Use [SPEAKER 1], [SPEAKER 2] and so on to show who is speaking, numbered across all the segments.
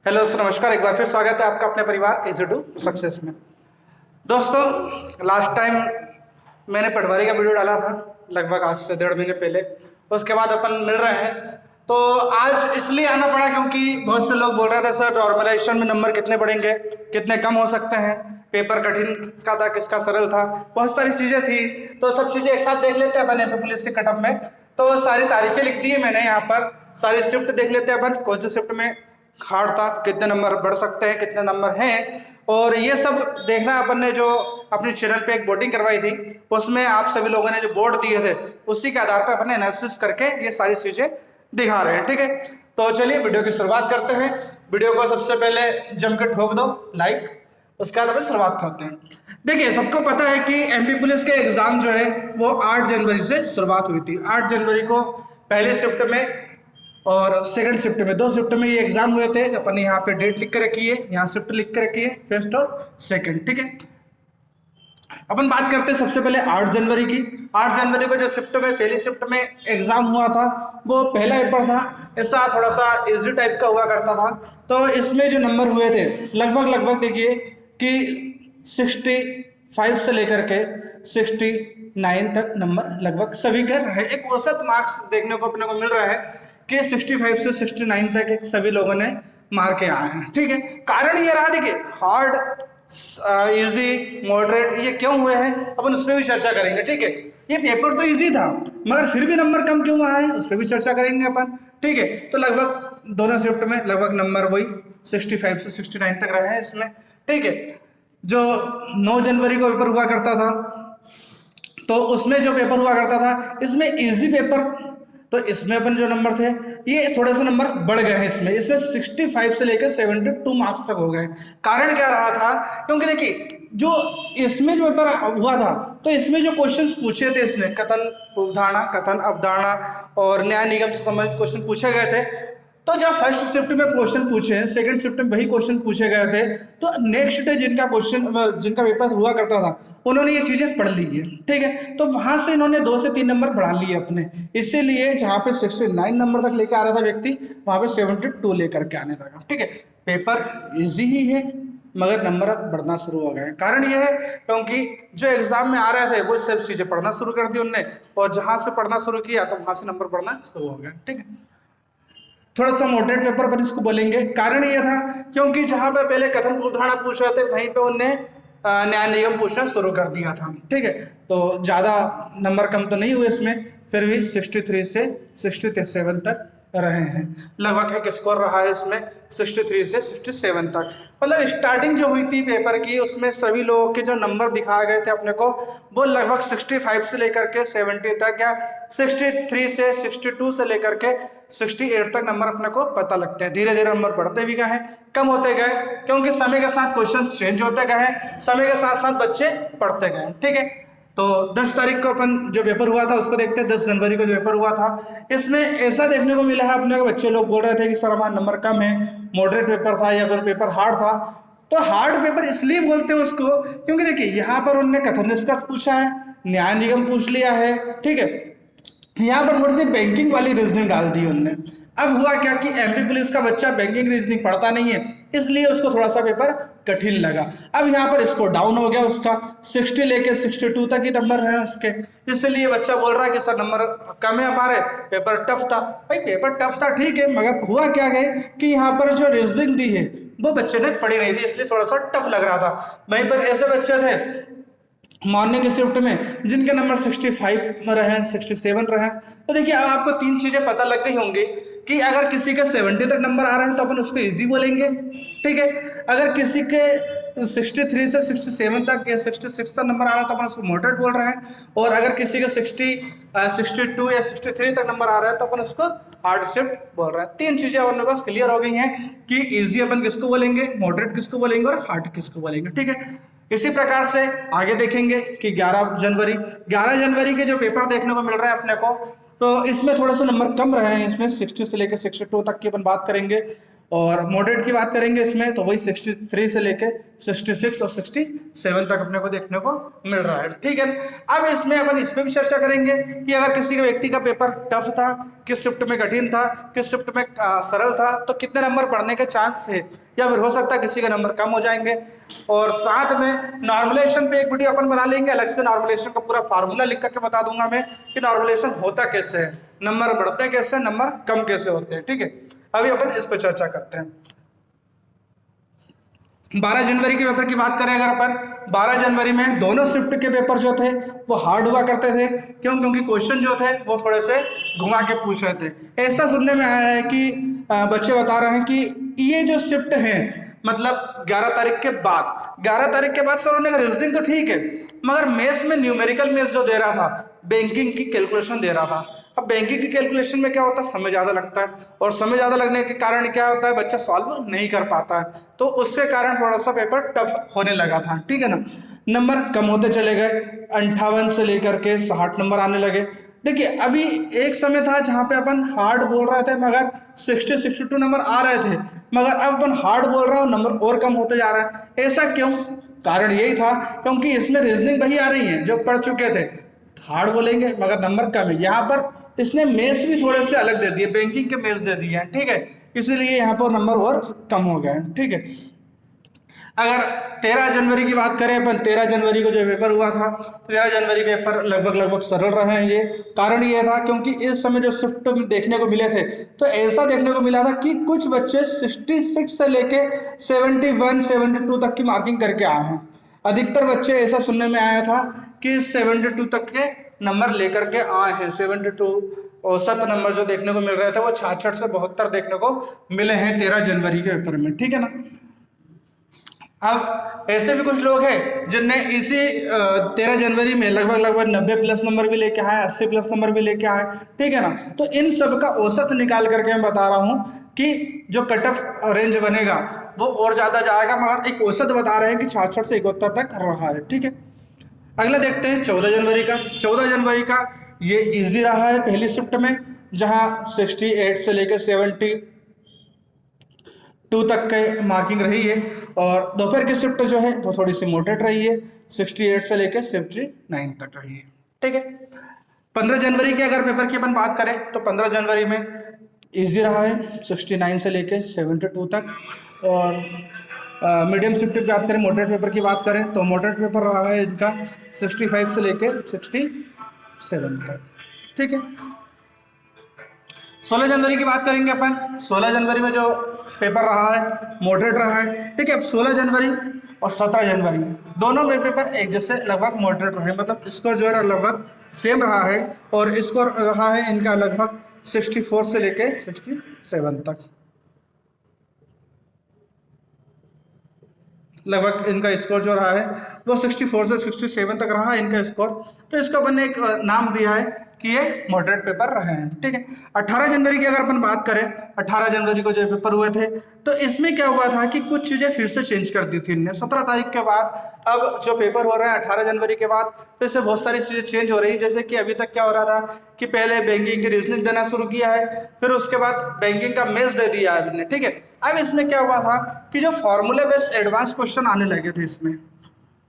[SPEAKER 1] Hello sir, नमस्कार। एक बार फिर स्वागत है आपका अपने परिवार इजी टू सक्सेस में। दोस्तों, लास्ट टाइम मैंने पटवारी का वीडियो डाला था लगभग आज से 1.5 महीने पहले। उसके बाद अपन मिल रहे हैं, तो आज इसलिए आना पड़ा क्योंकि बहुत से लोग बोल रहे थे सर नॉर्मलाइजेशन में नंबर कितने बढ़ेंगे, कितने कम हो सकते हैं, पेपर कठिन किसका था किसका सरल था, बहुत सारी चीजें थी। तो सब चीजें एक साथ देख लेते हैं अपन एमपी पुलिस के कटअप में। तो सारी तारीखें लिख दी है मैंने यहाँ पर, सारी शिफ्ट देख लेते हैं अपन, कौन सी शिफ्ट में हार्ड था, कितने नंबर बढ़ सकते हैं, कितने नंबर हैं, और ये सब देखना। अपन ने जो अपने चैनल पे एक वोटिंग करवाई थी उसमें आप सभी लोगों ने जो वोट दिए थे उसी के आधार पर अपन एनालिसिस करके ये सारी चीजें दिखा रहे हैं। ठीक है, तो चलिए वीडियो की शुरुआत करते हैं। वीडियो को सबसे पहले जम के ठोक दो लाइक, उसके बाद अपन शुरुआत करते हैं। देखिए, सबको पता है कि एमपी पुलिस के एग्जाम जो है वो 8 जनवरी से शुरुआत हुई थी। 8 जनवरी को पहले शिफ्ट में और सेकंड शिफ्ट में, 2 शिफ्ट में ये एग्जाम हुए थे। अपन यहाँ पे डेट लिख के रखी है, यहाँ शिफ्ट लिख के रखी है, फर्स्ट और सेकंड। ठीक है, अपन बात करते हैं सबसे पहले 8 जनवरी की। 8 जनवरी को जो शिफ्ट में पहली शिफ्ट में एग्जाम हुआ था वो पहला पेपर था, ऐसा थोड़ा सा इजी टाइप का हुआ करता था। तो इसमें जो नंबर हुए थे लगभग देखिए कि 65 से लेकर के 69 तक नंबर लगभग सभी का है। एक औसत मार्क्स देखने को अपने को मिल रहा है कि 65 से 69 तक एक सभी लोगों ने मार के आए हैं। ठीक है, कारण ये रहा, देखिए हार्ड, इजी, मॉडरेट ये क्यों हुए हैं अपन उस पर भी चर्चा करेंगे। ठीक है, ये पेपर तो इजी था मगर फिर भी नंबर कम क्यों आए उस पर भी चर्चा करेंगे अपन। ठीक है, तो लगभग दोनों शिफ्ट में लगभग नंबर वही 65 से 69 तक रहे हैं इसमें। ठीक है, जो 9 जनवरी को पेपर हुआ करता था तो उसमें जो पेपर हुआ करता था इसमें इजी पेपर, तो इसमें अपन जो नंबर थे ये थोड़े से नंबर बढ़ गए हैं। इसमें 65 से लेकर 72 मार्क्स तक हो गए। कारण क्या रहा था, क्योंकि देखिए जो इसमें जो पेपर हुआ था तो इसमें जो क्वेश्चंस पूछे थे, इसने कथन अवधारणा, कथन अवधारणा और न्याय निगम से संबंधित क्वेश्चन पूछे गए थे। तो जब फर्स्ट शिफ्ट में क्वेश्चन पूछे, सेकंड शिफ्ट में वही क्वेश्चन पूछे गए थे, तो नेक्स्ट डे जिनका पेपर हुआ करता था उन्होंने ये चीजें पढ़ ली है। ठीक है, तो वहां से इन्होंने 2 से 3 नंबर बढ़ा लिए अपने। इसीलिए जहां पे 69 नंबर तक लेकर आ रहा था व्यक्ति, वहां पे 72 लेकर के आने लगा। ठीक है, पेपर इजी ही है मगर नंबर अब बढ़ना शुरू हो गए। कारण यह है क्योंकि जो एग्जाम में आ रहे थे वो सब चीजें पढ़ना शुरू कर दी उनने, और जहां से पढ़ना शुरू किया तो वहां से नंबर बढ़ना शुरू हो गया। ठीक है, थोड़ा सा मॉडरेट पेपर पर इसको बोलेंगे। कारण ये था क्योंकि जहां पे पहले कथन उदाहरण पूछ रहे थे वहीं पे उनने न्याय निगम पूछना शुरू कर दिया था। ठीक है, तो ज्यादा नंबर कम तो नहीं हुए इसमें, फिर भी 63 से 67 तक रहे हैं। लगभग एक स्कोर रहा है इसमें 63 से 67 तक। मतलब स्टार्टिंग जो हुई थी पेपर की उसमें सभी लोगों के जो नंबर दिखाए गए थे अपने को वो लगभग 65 से लेकर के 70 तक, या 63 से 62 से लेकर के 68 तक नंबर अपने को पता लगते हैं। धीरे धीरे नंबर बढ़ते भी गए, कम होते गए, क्योंकि समय के साथ क्वेश्चन चेंज होते गए, समय के साथ साथ बच्चे पढ़ते गए। ठीक है, तो 10 तारीख को अपन जो पेपर हुआ था उसको देखते हैं। 10 जनवरी को जो पेपर हुआ था इसमें ऐसा देखने को मिला है अपने को, बच्चे लोग बोल रहे थे कि सर हमारा नंबर कम है, मॉडरेट पेपर था या फिर पेपर हार्ड था। तो हार्ड पेपर इसलिए बोलते हैं उसको क्योंकि देखिए यहाँ पर उनने कथन निष्कर्ष पूछा है, न्याय निगम पूछ लिया है। ठीक है, यहाँ पर थोड़ी सी बैंकिंग वाली रीजनिंग डाल दी उनने। अब हुआ क्या कि एमपी पुलिस का बच्चा बैंकिंग रीजनिंग पढ़ता नहीं है, इसलिए उसको थोड़ा सा पेपर कठिन लगा। अब यहाँ पर इसको डाउन हो गया, उसका 60 लेके 62 तक ही नंबर है उसके, इसलिए बच्चा बोल रहा है कि सर नंबर कम है हमारे, पेपर टफ था। भाई पेपर टफ था ठीक है, मगर हुआ क्या गए कि यहाँ पर जो रीजनिंग दी है वो बच्चे ने पढ़ी नहीं थी, इसलिए थोड़ा सा टफ लग रहा था। वहीं पर ऐसे बच्चे थे मॉर्निंग शिफ्ट में जिनके नंबर 65 रहे, 67 रहे। तो देखिए अब आपको 3 चीजें पता लग गई होंगी कि अगर किसी के 70 तक नंबर आ रहे हैं तो अपन उसको इजी बोलेंगे। ठीक है, अगर किसी के 63 से 67 तक या 66 तक नंबर आ रहा है तो अपन उसको मॉडरेट बोल रहे हैं, और अगर किसी के 62 या 63 तक नंबर आ रहा है तो अपन उसको हार्ड शिफ्ट बोल रहे हैं। 3 चीजें अपने पास क्लियर हो गई हैं कि इजी अपन किसको बोलेंगे, मॉडरेट किसको बोलेंगे और हार्ड किसको बोलेंगे। ठीक है, इसी प्रकार से आगे देखेंगे कि 11 जनवरी के जो पेपर देखने को मिल रहा है अपने को, तो इसमें थोड़े से नंबर कम रहे हैं। इसमें 60 से लेकर 62 तक की अपन बात करेंगे, और मॉडरेट की बात करेंगे इसमें तो वही 63 से लेके 66 और 67 तक अपने को देखने को मिल रहा है। ठीक है, अब इसमें अपन इसमें भी चर्चा करेंगे कि अगर किसी व्यक्ति का पेपर टफ था किस शिफ्ट में कठिन था, किस शिफ्ट में सरल था, तो कितने नंबर पढ़ने के चांस है, या फिर हो सकता है किसी के नंबर कम हो जाएंगे। और साथ में नॉर्मलेशन पे एक वीडियो अपन बना लेंगे अलग से, नॉर्मलेशन का पूरा फार्मूला लिख करके बता दूंगा मैं कि नॉर्मलेशन होता कैसे है, नंबर बढ़ते कैसे, नंबर कम कैसे होते हैं। ठीक है, अभी अपन इस पर चर्चा करते हैं। 12 जनवरी के पेपर की बात करें अगर अपन, 12 जनवरी में दोनों शिफ्ट के पेपर जो थे वो हार्ड हुआ करते थे। क्यों? क्योंकि क्वेश्चन जो थे वो थोड़े से घुमा के पूछ रहे थे। ऐसा सुनने में आया है कि बच्चे बता रहे हैं कि ये जो शिफ्ट है मतलब 11 तारीख के बाद, 11 तारीख के बाद सर उन्होंने कहा रीजनिंग तो ठीक है, मगर मैथ्स में न्यूमेरिकल मैथ्स जो दे रहा था, बैंकिंग की कैलकुलेशन दे रहा था। अब बैंकिंग की कैलकुलेशन में क्या होता है, समय ज़्यादा लगता है, और समय ज़्यादा लगने के कारण क्या होता है, बच्चा सॉल्व नहीं कर पाता है, तो उसके कारण थोड़ा सा पेपर टफ होने लगा था। ठीक है ना, नंबर कम होते चले गए, 58 से लेकर के 60 नंबर आने लगे। देखिए अभी एक समय था जहाँ पे अपन हार्ड बोल रहे थे मगर 60-62 नंबर आ रहे थे, मगर अब अपन हार्ड बोल रहे हो नंबर और कम होते जा रहा है। ऐसा क्यों? कारण यही था क्योंकि इसमें रीजनिंग वही आ रही है जो पढ़ चुके थे, हार्ड बोलेंगे मगर नंबर कम है। यहाँ पर इसने मेथ्स भी थोड़े से अलग दे दिए, बैंकिंग के मेथ्स दे दिए हैं। ठीक है, इसीलिए यहाँ पर नंबर और कम हो गए। ठीक है, अगर 13 जनवरी की बात करें अपन, 13 जनवरी को जो पेपर हुआ था, 13 जनवरी के पेपर लगभग सरल रहे हैं। ये कारण ये था क्योंकि इस समय जो शिफ्ट देखने को मिले थे तो ऐसा देखने को मिला था कि कुछ बच्चे 66 से लेके 71-72 तक की मार्किंग करके आए हैं। अधिकतर बच्चे ऐसा सुनने में आया था कि 72 तक के नंबर लेकर के आए हैं। 72 औसत नंबर जो देखने को मिल रहे थे वो 66 से 72 देखने को मिले हैं 13 जनवरी के पेपर में। ठीक है ना, अब ऐसे भी कुछ लोग हैं जिनने इसी 13 जनवरी में लगभग 90 प्लस नंबर भी लेके आए, 80 प्लस नंबर भी लेके आए। ठीक है ना, तो इन सब का औसत निकाल करके मैं बता रहा हूं कि जो कट ऑफ रेंज बनेगा वो और ज्यादा जाएगा, मगर एक औसत बता रहे हैं कि 66 से 71 तक रहा है। ठीक है, अगला देखते हैं 14 जनवरी का। 14 जनवरी का ये इजी रहा है पहली शिफ्ट में, जहां 68 से लेकर 72 तक के मार्किंग रही है, और दोपहर की शिफ्ट जो है वो थोड़ी सी मॉडरेट रही है, 68 से लेकर 79 तक रही है। ठीक है, 15 जनवरी के अगर पेपर की अपन बात करें तो 15 जनवरी में इजी रहा है 69 से लेकर 72 तक, और मीडियम शिफ्ट की बात करें, मॉडरेट पेपर की बात करें तो मॉडरेट पेपर रहा है इनका 65 से लेकर 67 तक। ठीक है, 16 जनवरी की बात करेंगे अपन। 16 जनवरी में जो पेपर रहा है मॉडरेट रहा है। ठीक है, अब 16 जनवरी और 17 जनवरी दोनों में पेपर एक जैसे लगभग मॉडरेट रहे, मतलब स्कोर जो है लगभग सेम रहा है, और स्कोर रहा है इनका लगभग 64 से लेके 67 तक, लगभग इनका स्कोर जो रहा है वो 64 से 67 तक रहा है इनका स्कोर। तो इसको अपन ने एक नाम दिया है कि ये मॉडरेट पेपर रहे हैं। ठीक है, 18 जनवरी की अगर अपन बात करें, 18 जनवरी को जो पेपर हुए थे तो इसमें क्या हुआ था कि कुछ चीज़ें फिर से चेंज कर दी थी इनने। 17 तारीख के बाद अब जो पेपर हो रहा है 18 जनवरी के बाद, तो इससे बहुत सारी चीज़ें चेंज हो रही है। जैसे कि अभी तक क्या हो रहा था कि पहले बैंकिंग की रीजनिंग देना शुरू किया है, फिर उसके बाद बैंकिंग का मैथ्स दे दिया है इनने। ठीक है, अब इसमें क्या हुआ था कि जो फॉर्मूले बेस्ड एडवांस क्वेश्चन आने लगे थे इसमें।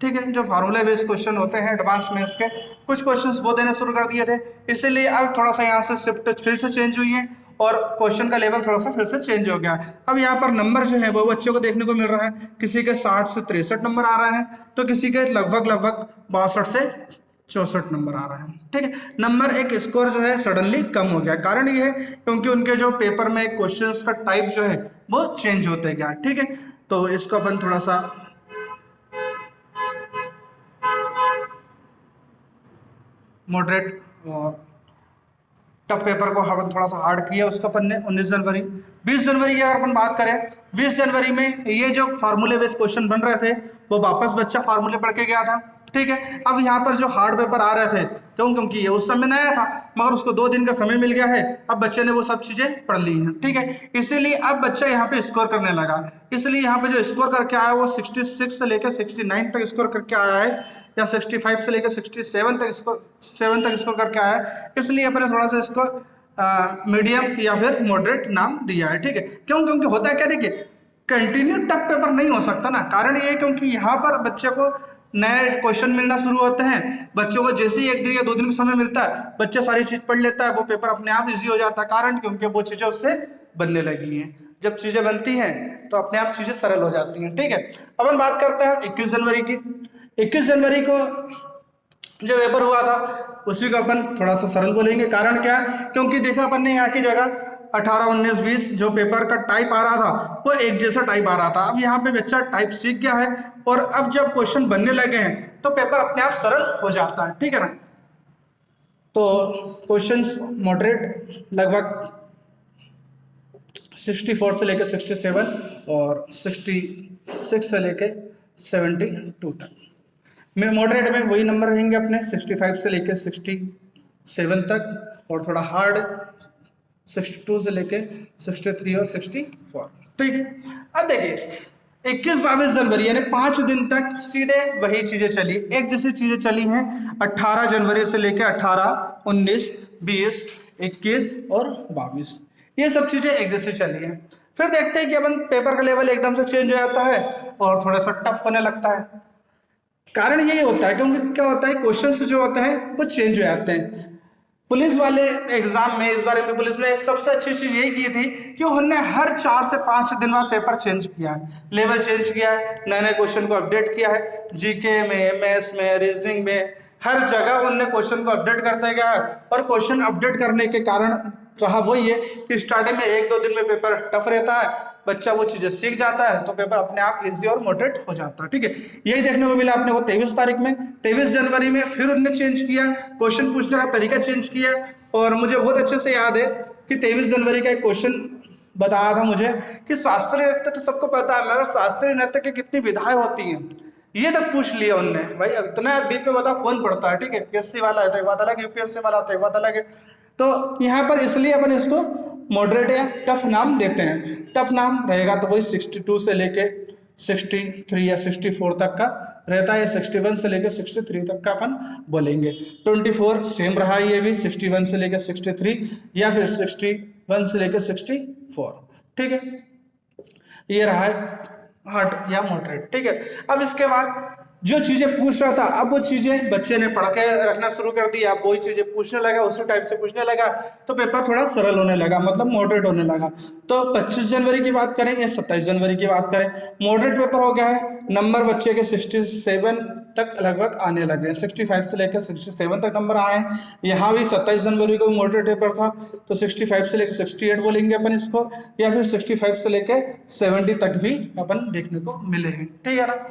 [SPEAKER 1] ठीक है, जो फार्मूला बेस्ड क्वेश्चन होते हैं एडवांस मैथ्स के, कुछ क्वेश्चंस वो देने शुरू कर दिए थे, इसीलिए अब थोड़ा सा यहाँ से शिफ्ट फिर से चेंज हुई है और क्वेश्चन का लेवल थोड़ा सा फिर से चेंज हो गया। अब यहाँ पर नंबर जो है वो बच्चों को देखने को मिल रहा है, किसी के 60 से 63 नंबर आ रहे हैं, तो किसी के लगभग 62 से 64 नंबर आ रहे हैं। ठीक है, नंबर एक स्कोर जो है सडनली कम हो गया। कारण ये है क्योंकि उनके जो पेपर में क्वेश्चंस का टाइप जो है वो चेंज होते गया। ठीक है, तो इसको अपन थोड़ा सा मॉडरेट और टफ पेपर को हम थोड़ा सा हार्ड किया उसका अपन ने। 19 जनवरी 20 जनवरी की अगर अपन बात करें, 20 जनवरी में ये जो फार्मूले बेस्ड क्वेश्चन बन रहे थे वो वापस बच्चा फार्मूले पढ़ के गया था। ठीक है, अब यहाँ पर जो हार्ड पेपर आ रहे थे क्योंकि ये उस समय नया था, मगर उसको 2 दिन का समय मिल गया है, अब बच्चे ने वो सब चीजें पढ़ ली हैं। ठीक है, इसीलिए अब बच्चा यहाँ पे स्कोर करने लगा, इसलिए यहाँ पे जो स्कोर करके आया वो 66 से लेकर 69 तक स्कोर करके आया है, या 65 से लेकर 67 तक स्कोर करके आया है। इसलिए अपने थोड़ा सा इसको मीडियम या फिर मॉडरेट नाम दिया है। ठीक है, क्योंकि होता है क्या, देखिए कंटिन्यू टफ पेपर नहीं हो सकता ना, कारण ये क्योंकि यहाँ पर बच्चे को नए क्वेश्चन मिलना शुरू होते हैं बच्चों को। जैसे ही 1 दिन या 2 दिन का समय मिलता है बच्चा सारी चीज पढ़ लेता है, वो पेपर अपने आप इजी हो जाता है। कारण क्योंकि वो चीजें उससे बनने लगी हैं। जब चीजें बनती हैं तो अपने आप चीजें सरल हो जाती हैं। ठीक है, अब हम बात करते हैं 21 जनवरी की। 21 जनवरी को जो पेपर हुआ था उसी को अपन थोड़ा सा सरल बोलेंगे। कारण क्या है, क्योंकि देखा अपन ने यहाँ की जगह 18, 19, 20 जो पेपर का टाइप आ रहा था वो एक जैसा टाइप आ रहा था। अब यहाँ पे बच्चा टाइप सीख गया है और अब जब क्वेश्चन बनने लगे हैं तो पेपर अपने आप सरल हो जाता है। ठीक है ना। तो क्वेश्चंस मॉडरेट लगभग 64 से लेकर 67 और 66 से लेकर 72 तक। मॉडरेट में वही नंबर रहेंगे अपने 65 से लेकर 67 तक, और थोड़ा हार्ड 62 से लेके 63 और 64। ठीक है, अब देखिए 21-22 जनवरी यानी 5 दिन तक सीधे वही चीजें चली, एक जैसी चीजें चली हैं। 18 जनवरी से लेके 18, 19, 20, 21 और 22 ये सब चीजें एक जैसी चली हैं। फिर देखते हैं कि अपन पेपर का लेवल एकदम से चेंज हो जाता है और थोड़ा सा टफ होने लगता है। कारण यही होता है क्योंकि क्या होता है, क्वेश्चंस जो होते हैं वो चेंज हो जाते हैं। पुलिस वाले एग्जाम में इस बार एमपी पुलिस में सबसे अच्छी चीज यही की थी कि उन्होंने हर 4 से 5 दिन बाद पेपर चेंज किया है, लेवल चेंज किया है, नए नए क्वेश्चन को अपडेट किया है। जीके में, एमएस में, रीजनिंग में, हर जगह उन्होंने क्वेश्चन को अपडेट करते गया है। और क्वेश्चन अपडेट करने के कारण रहा वही है कि स्टार्टिंग में 1-2 दिन में पेपर टफ रहता है, बच्चा वो चीजें सीख जाता है तो पेपर अपने आप इजी और मोटिवेट हो जाता है। ठीक है, यही देखने को मिला अपने को 23 तारीख में। 23 जनवरी में फिर उन्होंने चेंज किया, क्वेश्चन पूछने का तरीका चेंज किया। और मुझे बहुत अच्छे से याद है कि 23 जनवरी का एक क्वेश्चन बताया था मुझे कि शास्त्रीय नृत्य तो सबको पता है, मगर शास्त्रीय नृत्य की कितनी विधाएं होती हैं ये तक पूछ लिया उनने। भाई इतना डीप में बता कौन पढ़ता है। ठीक है, पीएससी वाला है तो एक बात अलग है, यूपीएससी वाला तो एक बात अलग है। तो यहाँ पर इसलिए अपन इसको मॉडरेट या टफ नाम देते हैं। टफ नाम रहेगा तो वही 62 से लेके 63 या 64 तक का रहता है, 61 से लेकर 63 तक का अपन बोलेंगे। 24 सेम रहा, ये भी 61 से लेकर 63 या फिर 61 से लेकर 64। ठीक है, ये रहा है हार्ड या मॉडरेट। ठीक है, अब इसके बाद जो चीजें पूछ रहा था अब वो चीजें बच्चे ने पढ़ के रखना शुरू कर दिया, अब वही चीजें पूछने लगा, उसी टाइप से पूछने लगा तो पेपर थोड़ा सरल होने लगा, मतलब मॉडरेट होने लगा। तो 25 जनवरी की बात करें या 27 जनवरी की बात करें, मॉडरेट पेपर हो गया है। नंबर बच्चे के 67 तक लगभग आने लगे हैं, 65 से लेकर 67 तक नंबर आए हैं। यहाँ भी 27 जनवरी को मॉडरेट पेपर था तो 65 से लेकर 68 बोलेंगे अपन इसको, या फिर 65 से लेकर 70 तक भी अपन देखने को मिले हैं। ठीक है ना।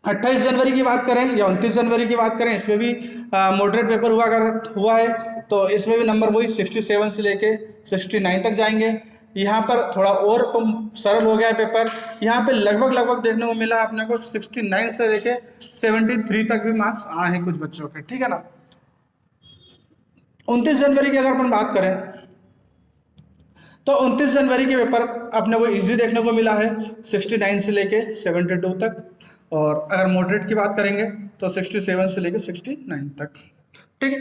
[SPEAKER 1] 28 जनवरी की बात करें या 29 जनवरी की बात करें, इसमें भी मॉडरेट पेपर हुआ है तो इसमें भी नंबर वही 67 से लेके 69 तक जाएंगे। यहाँ पर थोड़ा और सरल हो गया है पेपर, यहाँ पे लगभग देखने को मिला अपने को 69 से लेके 73 तक भी मार्क्स आए हैं कुछ बच्चों के। ठीक है ना। 29 जनवरी की अगर अपन बात करें तो 29 जनवरी के पेपर अपने को इजी देखने को मिला है 69 से लेके 72 तक, और अगर मॉडरेट की बात करेंगे तो 67 से लेकर 69 तक। ठीक है,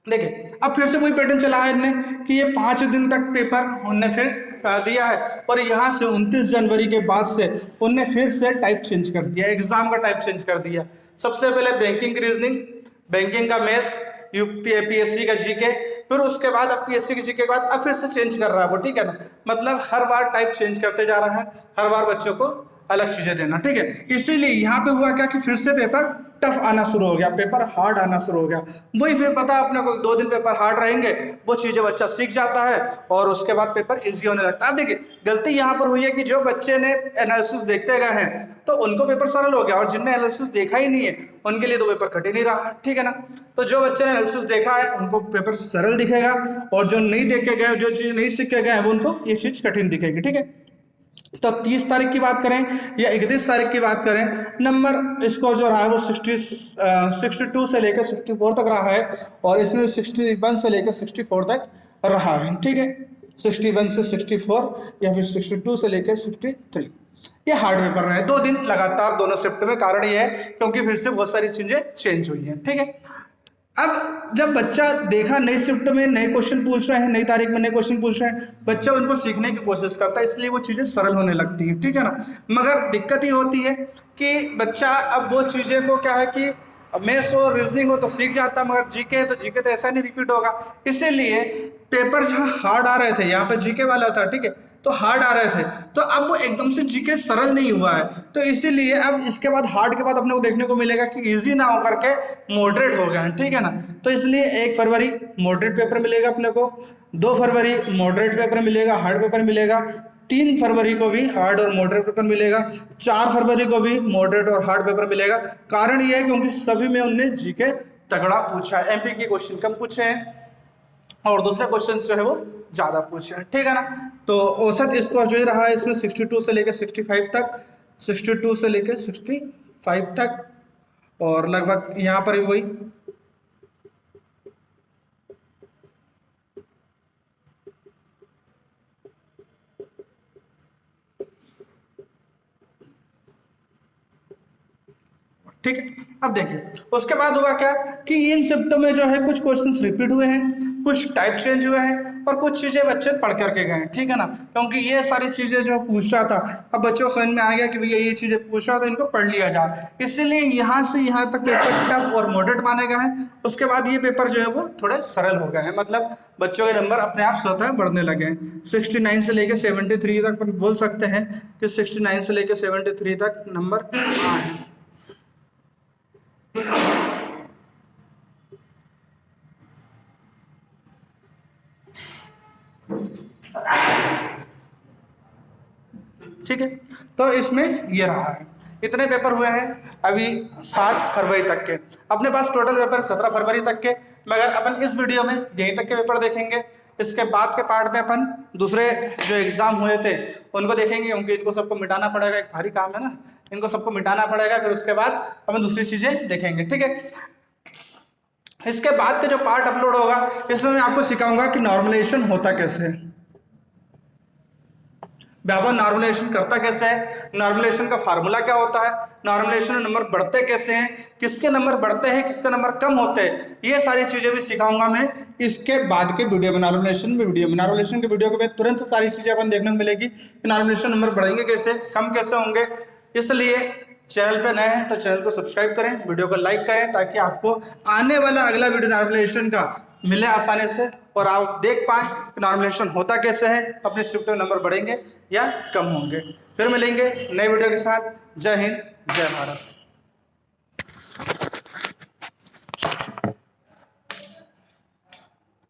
[SPEAKER 1] देखिए अब फिर से वही पैटर्न चला है इनने कि ये 5 दिन तक पेपर उनने फिर दिया है, और यहाँ से 29 जनवरी के बाद से उनने फिर से टाइप चेंज कर दिया, एग्जाम का टाइप चेंज कर दिया। सबसे पहले बैंकिंग की रीजनिंग, बैंकिंग का मैथ्स, यूपीएससी का जीके, फिर उसके बाद अब पीएससी के जीके के बाद अब फिर से चेंज कर रहा है वो। ठीक है ना, मतलब हर बार टाइप चेंज करते जा रहा है, हर बार बच्चों को अलग चीजें देना। ठीक है, इसीलिए यहाँ पे हुआ क्या कि फिर से पेपर टफ आना शुरू हो गया, पेपर हार्ड आना शुरू हो गया। वही फिर पता अपने को 2 दिन पेपर हार्ड रहेंगे, वो चीजें बच्चा सीख जाता है और उसके बाद पेपर इजी होने लगता है। अब देखिए गलती यहाँ पर हुई है कि जो बच्चे ने एनालिसिस देखते गए हैं तो उनको पेपर सरल हो गया, और जिनने एनालिसिस देखा ही नहीं है उनके लिए तो पेपर कठिन ही रहा। ठीक है ना। तो जो बच्चे ने एनालिसिस देखा है उनको पेपर सरल दिखेगा, और जो नहीं देख के गए, जो चीज नहीं सीख के गए हैं उनको ये चीज कठिन दिखेगी। ठीक है, तो 30 तारीख की बात करें या 31 तारीख की बात करें, नंबर इसको जो रहा है वो 62 से लेकर 64 तक रहा है, और इसमें 61 से लेकर 64 तक रहा है। ठीक है, 61 से 64 या फिर 62 से लेकर 63 ये हार्ड पेपर रहे 2 दिन लगातार दोनों शिफ्ट में। कारण ये है क्योंकि फिर से बहुत सारी चीजें चेंज हुई हैं। ठीक है, अब जब बच्चा देखा नई शिफ्ट में नए क्वेश्चन पूछ रहे हैं, नई तारीख में नए क्वेश्चन पूछ रहे हैं, बच्चा उनको सीखने की कोशिश करता है, इसलिए वो चीज़ें सरल होने लगती हैं, ठीक है ना। मगर दिक्कत ये होती है कि बच्चा अब वो चीज़ें को क्या है कि मैथ्स हो रीजनिंग हो तो सीख जाता, मगर जीके है तो जीके तो ऐसा नहीं रिपीट होगा। इसीलिए पेपर जहाँ हार्ड आ रहे थे, यहाँ पे जीके वाला था, ठीक है, तो हार्ड आ रहे थे, तो अब वो एकदम से जीके सरल नहीं हुआ है। तो इसीलिए अब इसके बाद हार्ड के बाद अपने को देखने को मिलेगा कि इजी ना होकर के मॉडरेट हो गए हैं, ठीक है ना। तो इसलिए 1 फरवरी मॉडरेट पेपर मिलेगा अपने को, 2 फरवरी मॉडरेट पेपर मिलेगा, हार्ड पेपर मिलेगा, 3 फरवरी को भी हार्ड और मॉडरेट पेपर मिलेगा, 4 फरवरी को भी मॉडरेट और हार्ड पेपर मिलेगा। कारण यह है क्योंकि सभी में उनने जीके तगड़ा पूछा है, एमपी के क्वेश्चन कम पूछे हैं और दूसरे क्वेश्चन जो है वो ज्यादा पूछे हैं, ठीक है ना। तो औसत स्कोर जो रहा है इसमें 62 से लेकर 65 तक, 62 से लेकर 65 तक, और लगभग यहाँ पर भी वही ठीक है। अब देखिए उसके बाद हुआ क्या कि इन शिफ्टों में जो है कुछ क्वेश्चंस रिपीट हुए हैं, कुछ टाइप चेंज हुए हैं और कुछ चीजें बच्चे पढ़ करके गए, ठीक है ना। क्योंकि ये सारी चीजें जो पूछ रहा था, अब बच्चों को समझ में आ गया कि भैया ये चीजें पूछ रहा था, इनको पढ़ लिया जाए, इसीलिए यहाँ से यहाँ तक पेपर टफ और मॉडरेट माने गए हैं। उसके बाद ये पेपर जो है वो थोड़े सरल हो गए हैं, मतलब बच्चों के नंबर अपने आप स्वतः बढ़ने लगे हैं। 69 से लेकर 73 तक अपन बोल सकते हैं कि 69 से लेकर 73 तक नंबर आए हैं। ठीक है, तो इसमें ये रहा है, इतने पेपर हुए हैं अभी 7 फरवरी तक के। अपने पास टोटल पेपर 17 फरवरी तक के, मगर अपन इस वीडियो में यहीं तक के पेपर देखेंगे। इसके बाद के पार्ट में अपन दूसरे जो एग्जाम हुए थे उनको देखेंगे, क्योंकि इनको सबको मिटाना पड़ेगा, एक भारी काम है ना, इनको सबको मिटाना पड़ेगा, फिर उसके बाद अपन दूसरी चीजें देखेंगे, ठीक है। इसके बाद के जो पार्ट अपलोड होगा इसमें मैं आपको सिखाऊंगा कि नॉर्मलाइजेशन होता कैसे है, व्यापक नॉर्मलाइजेशन करता कैसे है, नॉर्मलाइजेशन का फार्मूला क्या होता है, नॉर्मलाइजेशन में नंबर बढ़ते कैसे हैं, किसके नंबर बढ़ते हैं किसके नंबर कम होते हैं, ये सारी चीजें भी सिखाऊंगा मैं इसके बाद के वीडियो में, नॉर्मलाइजेशन के वीडियो के बाद तुरंत सारी चीजें अपन देखने को मिलेगी कि नॉर्मलाइजेशन नंबर बढ़ेंगे कैसे, कम कैसे होंगे। इसलिए चैनल पे नए हैं तो चैनल को सब्सक्राइब करें, वीडियो को लाइक करें, ताकि आपको आने वाला अगला वीडियो नॉर्मलाइजेशन का मिले आसानी से और आप देख पाएं कि नॉर्मलाइजेशन होता कैसे है, अपने शिफ्ट में नंबर बढ़ेंगे या कम होंगे। फिर मिलेंगे नए वीडियो के साथ। जय हिंद, जय भारत।